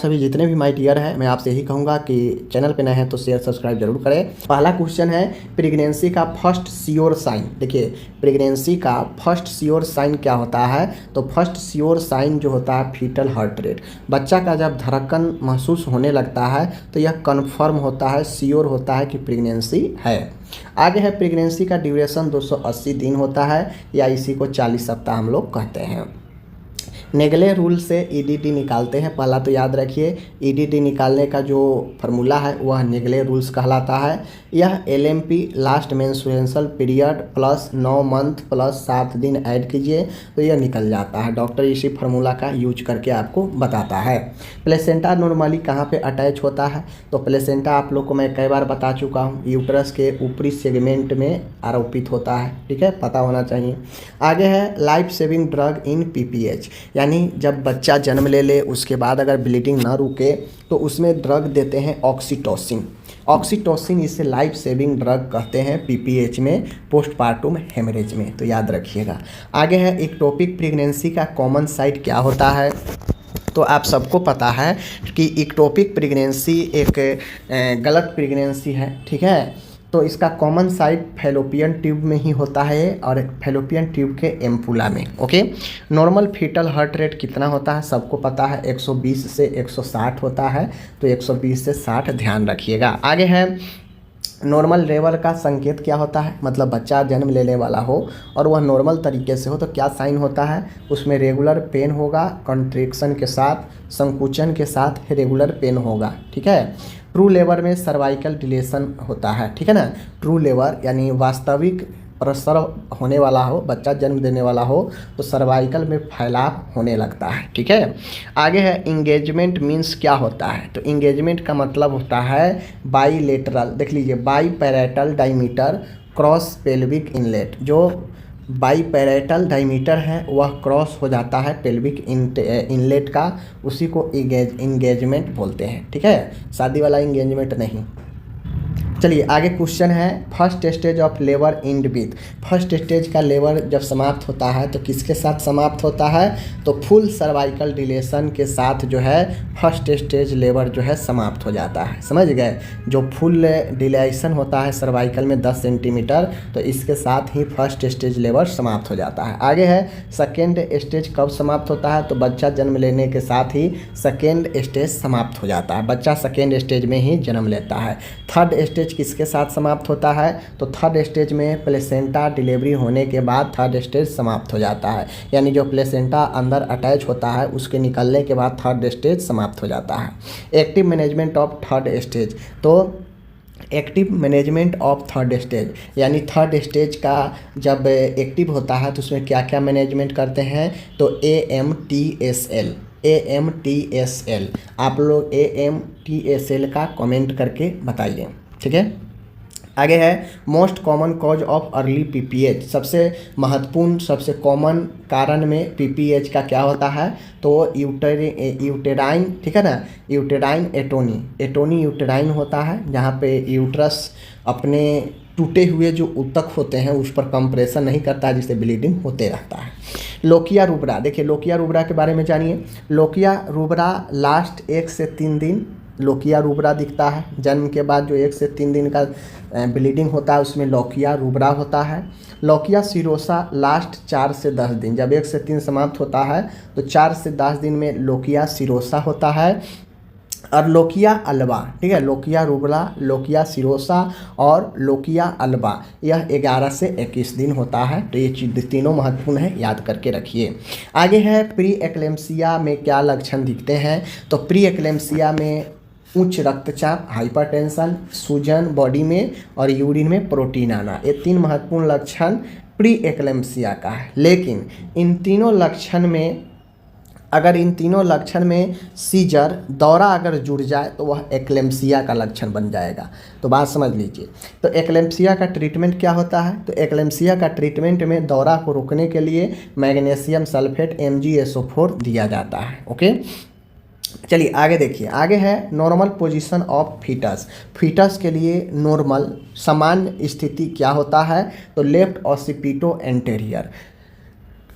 सभी जितने भी माय डियर हैं, मैं आपसे यही कहूँगा कि चैनल पे नए हैं तो शेयर सब्सक्राइब जरूर करें। पहला क्वेश्चन है प्रेगनेंसी का फर्स्ट श्योर साइन। देखिए प्रेगनेंसी का फर्स्ट श्योर साइन क्या होता है, तो फर्स्ट श्योर साइन जो होता है फीटल हार्ट रेट। बच्चा का जब धड़कन महसूस होने लगता है तो यह कन्फर्म होता है, श्योर होता है कि प्रेगनेंसी है। आगे है प्रेगनेंसी का ड्यूरेशन 280 दिन होता है, या इसी को 40 सप्ताह हम लोग कहते हैं। नेगले रूल से ईडीडी निकालते हैं। पहला तो याद रखिए ईडीडी निकालने का जो फार्मूला है वह नेगले रूल्स कहलाता है। यह LMP last menstrual period plus 9 month plus 7 दिन ऐड कीजिए तो यह निकल जाता है। डॉक्टर इसी फार्मूला का यूज करके आपको बताता है। प्लेसेंटा नॉर्मली कहाँ पे अटैच होता है, तो प्लेसेंटा आप लोग को मैं कई बार बता चुका हूँ, यूट्रस के ऊपरी सेगमेंट में आरोपित होता है। ठीक है, पता होना चाहिए। आगे है life saving drug in PPH, यानी जब बच्चा जन्म ले उसके बाद अगर ब्लीडिंग ना रुके तो उसमें ड्रग देते हैं ऑक्सीटोसिन। ऑक्सीटोसिन इसे लाइफ सेविंग ड्रग कहते हैं पीपीएच में, पोस्टपार्टम हेमरेज में, तो याद रखिएगा। आगे है इक्टोपिक प्रेगनेंसी का कॉमन साइट क्या होता है, तो आप सबको पता है कि इक्टोपिक प्रेगनेंसी एक गलत प्रेगनेंसी है। ठीक है, तो इसका कॉमन साइट फैलोपियन ट्यूब में ही होता है और फैलोपियन ट्यूब के एम्पुला में। Okay, normal fetal heart rate कितना होता है सबको पता है, 120 से 160 होता है, तो 120 से 60 ध्यान रखिएगा। आगे है नॉर्मल लेबर का संकेत क्या होता है, मतलब बच्चा जन्म लेने वाला हो और वह नॉर्मल तरीके से हो तो क्या साइन होता है, उसमें रेगुलर पेन होगा, कॉन्ट्रैक्शन के साथ, संकुचन के साथ रेगुलर पेन होगा। ठीक है, ट्रू लेबर में सर्वाइकल डिलेशन होता है। ठीक है ना, ट्रू लेबर यानी वास्तविक प्रसव होने वाला हो, बच्चा जन्म देने वाला हो तो सर्वाइकल में फैलाव होने लगता है। ठीक है, आगे है इंगेजमेंट मीन्स क्या होता है, तो इंगेजमेंट का मतलब होता है बाईलेटरल, देख लीजिए बाईपैरेटल डायमीटर क्रॉस पेल्विक इनलेट। जो बाईपैरेटल डायमीटर है वह क्रॉस हो जाता है पेल्विक इनलेट का, उसी को इंगेजमेंट बोलते हैं। ठीक है, शादी वाला इंगेजमेंट नहीं। चलिए आगे क्वेश्चन है first stage of labour and with. First stage का लेबर जब समाप्त होता है तो किसके साथ समाप्त होता है, तो फुल सर्वाइकल डिलेशन के साथ जो है फर्स्ट स्टेज लेबर जो है समाप्त हो जाता है। समझ गए, जो फुल डिलेशन होता है सर्वाइकल में 10 सेंटीमीटर, तो इसके साथ ही फर्स्ट स्टेज लेबर समाप्त हो जाता है। आगे है सेकेंड स्टेज कब समाप्त होता है, तो बच्चा जन्म लेने के साथ ही सेकेंड स्टेज समाप्त हो जाता है, बच्चा सेकेंड स्टेज में ही जन्म लेता है। थर्ड स्टेज किसके साथ समाप्त होता है, तो थर्ड स्टेज में प्लेसेंटा डिलीवरी होने के बाद थर्ड स्टेज समाप्त हो जाता है, यानी जो प्लेसेंटा अंदर अटैच होता है उसके निकलने के बाद थर्ड स्टेज समाप्त हो जाता है। Active management of third stage, तो active management of third stage यानी थर्ड स्टेज का जब एक्टिव होता है तो उसमें क्या क्या मैनेजमेंट करते हैं, तो AMTSL AMTSL, आप लोग AMTSL का कमेंट करके बताइए। ठीक है, आगे है most common cause of early PPH. सबसे महत्वपूर्ण सबसे कॉमन कारण में पीपीएच का क्या होता है, तो यूटेराइन, ठीक है ना, यूटेराइन एटोनी यूटेराइन होता है, जहाँ पे यूट्रस अपने टूटे हुए जो ऊतक होते हैं उस पर कंप्रेशन नहीं करता है, जिससे ब्लीडिंग होते रहता है। लोकिया रूबरा, देखिए लोकिया रूबरा के बारे में जानिए। लोकिया रूबरा लास्ट 1 से 3 दिन लोकिया रूबरा दिखता है, जन्म के बाद जो 1 से 3 दिन का ब्लीडिंग होता है उसमें लोकिया रूबरा होता है। लोकिया सिरोसा लास्ट 4 से 10 दिन, जब 1 से 3 समाप्त होता है तो 4 से 10 दिन में लोकिया सिरोसा होता है। और लोकिया अल्बा, ठीक है, लोकिया रूबरा, लोकिया सिरोसा और लोकिया अल्बा, यह 11 से 21 दिन होता है। तो ये चीज़ तीनों महत्वपूर्ण है, याद करके रखिए। आगे है प्री एक्लेम्सिया में क्या लक्षण दिखते हैं, तो प्री एक्लेम्सिया में उच्च रक्तचाप, हाइपरटेंशन, सूजन बॉडी में और यूरिन में प्रोटीन आना, ये 3 महत्वपूर्ण लक्षण प्री एक्लेम्सिया का है। लेकिन इन तीनों लक्षण में अगर इन तीनों लक्षण में सीजर, दौरा अगर जुड़ जाए तो वह एक्लेम्सिया का लक्षण बन जाएगा। तो बात समझ लीजिए, तो एक्लेम्सिया का ट्रीटमेंट क्या होता है, तो एक्लेम्सिया का ट्रीटमेंट में दौरा को रोकने के लिए मैग्नीशियम सल्फेट MgSO4 दिया जाता है। ओके, चलिए आगे देखिए। आगे है normal position of foetus. Foetus के लिए नॉर्मल सामान्य स्थिति क्या होता है, तो लेफ्ट ऑसिपिटो एंटेरियर,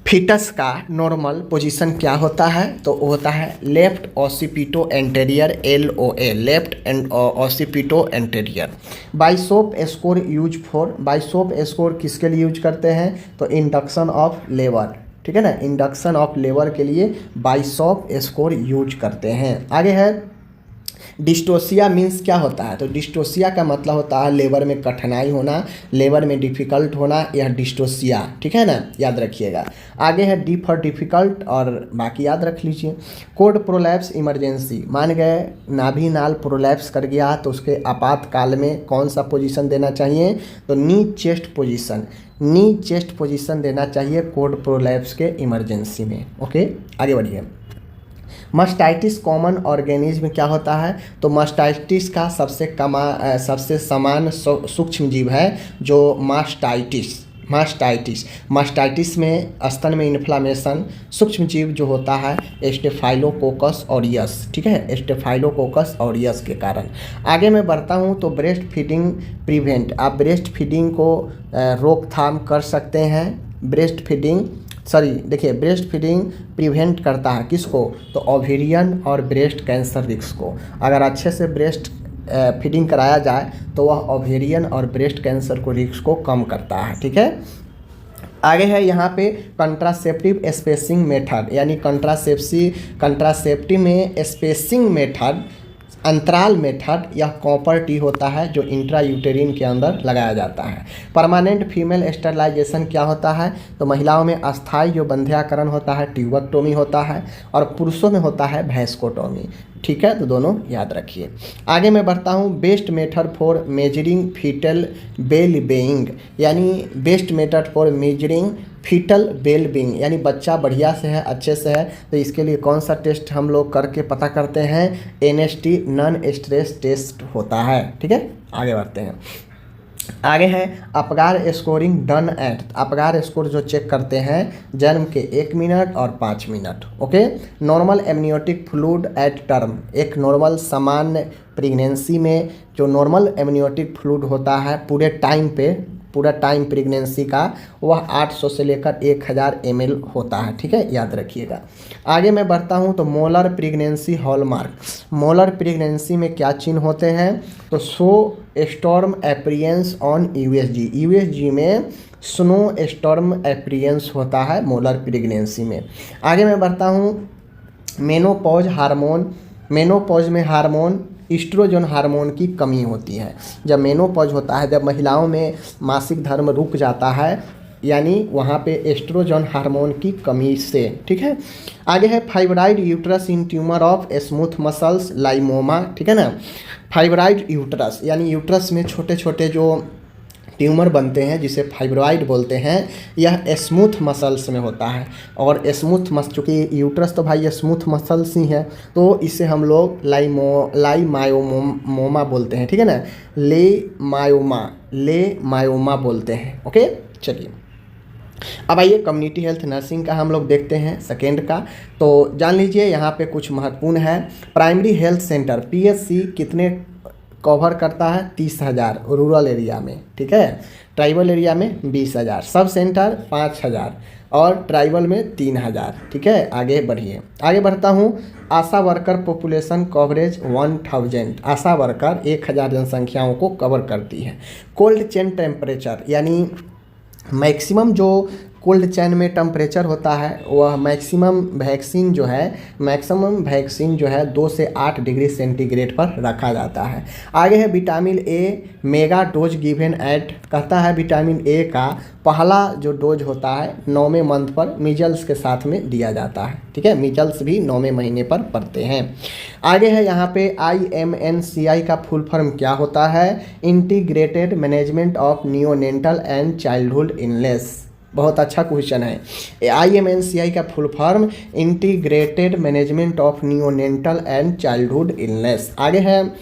फीटस का नॉर्मल पोजीशन क्या होता है? तो वो होता है left occipito anterior, LOA, left and occipito anterior. Bishop score use for, Bishop score किसके लिए यूज करते हैं? तो इंडक्शन ऑफ लेबर, ठीक है ना, इंडक्शन ऑफ लेबर के लिए बाइसोप स्कोर यूज करते हैं। आगे है डिस्टोसिया मीन्स क्या होता है? तो डिस्टोसिया का मतलब होता है लेबर में कठिनाई होना, लेबर में डिफ़िकल्ट होना, यह डिस्टोसिया, ठीक है ना, याद रखिएगा। आगे है डी फॉर डिफ़िकल्ट और बाकी याद रख लीजिए। कोड प्रोलैप्स इमरजेंसी, मान गए नाभि नाल प्रोलैप्स कर गया तो उसके आपातकाल में कौन सा पोजीशन देना चाहिए? तो नी चेस्ट पोजीशन, नी चेस्ट पोजीशन देना चाहिए कोड प्रोलैप्स के इमरजेंसी में। ओके, आगे बढ़िए। मस्टाइटिस कॉमन ऑर्गेनिज्म क्या होता है? तो मस्टाइटिस का सबसे समान सूक्ष्म जीव है जो मास्टाइटिस, मास्टाइटिस में स्तन में इन्फ्लामेशन, सूक्ष्म जीव जो होता है स्टेफाइलोकोकस ऑरियस, ठीक है, स्टेफाइलोकोकस ऑरियस के कारण। आगे मैं बढ़ता हूँ तो ब्रेस्ट फीडिंग प्रिवेंट, आप ब्रेस्ट फीडिंग को रोकथाम कर सकते हैं। ब्रेस्ट फीडिंग प्रिवेंट करता है किसको? तो ओवेरियन और ब्रेस्ट कैंसर रिस्क को। अगर अच्छे से ब्रेस्ट फीडिंग कराया जाए तो वह ओवेरियन और ब्रेस्ट कैंसर को रिस्क को कम करता है, ठीक है। आगे है यहाँ पे कंट्रासेप्टिव स्पेसिंग मेथड, यानी कंट्रासेप्टिव में स्पेसिंग मेथड, अंतराल मेथड, यह कॉपर टी होता है जो इंट्रायूटेरिन के अंदर लगाया जाता है। परमानेंट फीमेल स्टरलाइजेशन क्या होता है? तो महिलाओं में अस्थायी जो बंध्याकरण होता है ट्यूबेक्टोमी होता है और पुरुषों में होता है वैस्कोटोमी, ठीक है, तो दोनों याद रखिए। आगे मैं बढ़ता हूँ best method for measuring foetal well being, यानी best method for measuring foetal well being, यानी बच्चा बढ़िया से है, अच्छे से है, तो इसके लिए कौन सा टेस्ट हम लोग करके पता करते हैं? NST, नॉन स्ट्रेस टेस्ट होता है, ठीक है। आगे बढ़ते हैं। आगे है Apgar scoring done at, Apgar score जो चेक करते हैं जन्म के 1 मिनट और 5 minute. Okay, normal amniotic fluid at term, एक नॉर्मल सामान्य प्रेगनेंसी में जो नॉर्मल एमनियोटिक फ्लूइड होता है पूरा टाइम प्रेगनेंसी का, वह 800 से लेकर 1000 ml होता है, ठीक है, याद रखिएगा। आगे मैं बढ़ता हूँ तो molar pregnancy hallmark, molar pregnancy में क्या चिन्ह होते हैं? तो show storm appearance on USG में स्नो स्टॉर्म अपीयरेंस होता है मोलर प्रेगनेंसी में। आगे मैं बढ़ता हूँ मेनोपॉज हार्मोन, मेनोपॉज में हार्मोन ईस्ट्रोजन हार्मोन की कमी होती है। जब मेनोपॉज होता है, जब महिलाओं में मासिक धर्म रुक जाता है, यानी वहाँ पे एस्ट्रोजन हार्मोन की कमी से, ठीक है। आगे है fibroid uterus in tumour of smooth muscles leiomyoma, ठीक है ना। फाइब्राइड यूट्रस यानी यूट्रस में छोटे छोटे जो ट्यूमर बनते हैं जिसे फाइब्रॉइड बोलते हैं, यह स्मूथ मसल्स में होता है। और स्मूथ चूँकि यूट्रस तो भाई स्मूथ मसल्स ही है, तो इसे हम लोग लाइमायोमा बोलते हैं, ठीक है ना, लेमायोमा बोलते हैं। ओके, चलिए अब आइए कम्युनिटी हेल्थ नर्सिंग का हम लोग देखते हैं सेकेंड का। तो जान लीजिए यहाँ पे कुछ महत्वपूर्ण है। प्राइमरी हेल्थ सेंटर PHC कितने कवर करता है? 30,000 रूरल एरिया में, ठीक है, ट्राइबल एरिया में 20,000, सब सेंटर 5,000 और ट्राइबल में 3,000, ठीक है। आगे बढ़िए, आगे बढ़ता हूँ। आशा वर्कर पॉपुलेशन कवरेज 1000, आशा वर्कर 1000 जनसंख्याओं को कवर करती है। कोल्ड चेन टेम्परेचर यानी मैक्सिमम जो कोल्ड चैन में टेम्परेचर होता है वह मैक्सिमम वैक्सीन जो है 2 से 8 डिग्री सेंटीग्रेड पर रखा जाता है। आगे है vitamin A mega dose given at, कहता है विटामिन ए का पहला जो डोज होता है 9वें मंथ पर मीजल्स के साथ में दिया जाता है, ठीक है, मीजल्स भी 9वें महीने पर पड़ते हैं। आगे है यहाँ पे IMNCI का फुल फॉर्म क्या होता है? Integrated management of neonatal and childhood illness, बहुत अच्छा क्वेश्चन है। IMNCI का full form integrated management of neonatal and childhood illness. आगे है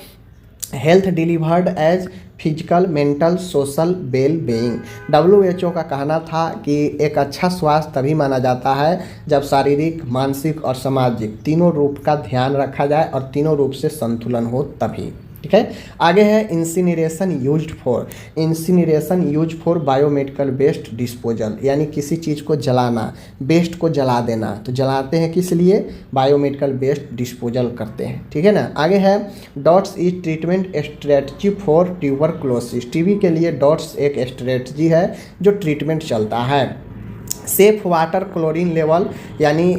health delivered as physical mental social well being, WHO का कहना था कि एक अच्छा स्वास्थ्य तभी माना जाता है जब शारीरिक, मानसिक और सामाजिक तीनों रूप का ध्यान रखा जाए और तीनों रूप से संतुलन हो तभी, ठीक है। आगे है incineration use for biomedical waste disposal, यानी किसी चीज़ को जलाना, वेस्ट को जला देना। तो जलाते हैं किस लिए? बायोमेडिकल वेस्ट डिस्पोजल करते हैं, ठीक है ना। आगे है dots is treatment strategy for tuberculosis. TB के लिए डॉट्स एक स्ट्रेटजी है जो ट्रीटमेंट चलता है। सेफ वाटर क्लोरीन लेवल, यानी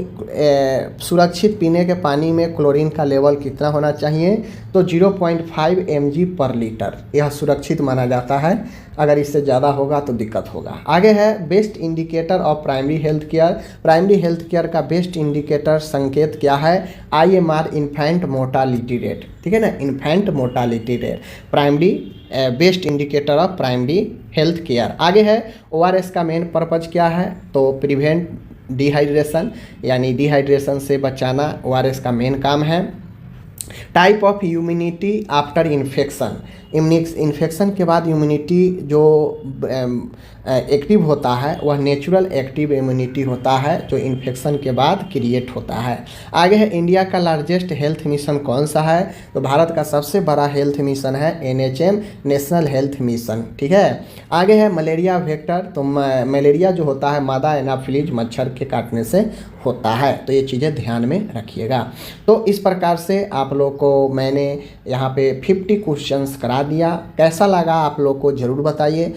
सुरक्षित पीने के पानी में क्लोरीन का लेवल कितना होना चाहिए? तो 0.5 mg पर लीटर, यह सुरक्षित माना जाता है। अगर इससे ज़्यादा होगा तो दिक्कत होगा। आगे है best indicator of primary health care. Primary health care का बेस्ट इंडिकेटर संकेत क्या है? IMR, इन्फेंट मोर्टालिटी रेट, ठीक है ना। Infant mortality rate primary best indicator of primary health care. आगे है ORS का मेन पर्पज क्या है? तो प्रिवेंट डिहाइड्रेशन, यानी डिहाइड्रेशन से बचाना ORS का मेन काम है। Type of immunity after infection, infection के बाद इम्यूनिटी जो एक्टिव होता है वह नेचुरल एक्टिव इम्यूनिटी होता है जो इन्फेक्शन के बाद क्रिएट होता है। आगे है इंडिया का लार्जेस्ट हेल्थ मिशन कौन सा है? तो भारत का सबसे बड़ा हेल्थ मिशन है NHM, नेशनल हेल्थ मिशन, ठीक है। आगे है मलेरिया वेक्टर। तो मलेरिया जो होता है मादा एनाफिलीज मच्छर के काटने से होता है, तो ये चीज़ें ध्यान में रखिएगा। तो इस प्रकार से आप लोग को मैंने यहाँ पे 50 क्वेश्चंस करा दिया। कैसा लगा आप लोग को ज़रूर बताइए।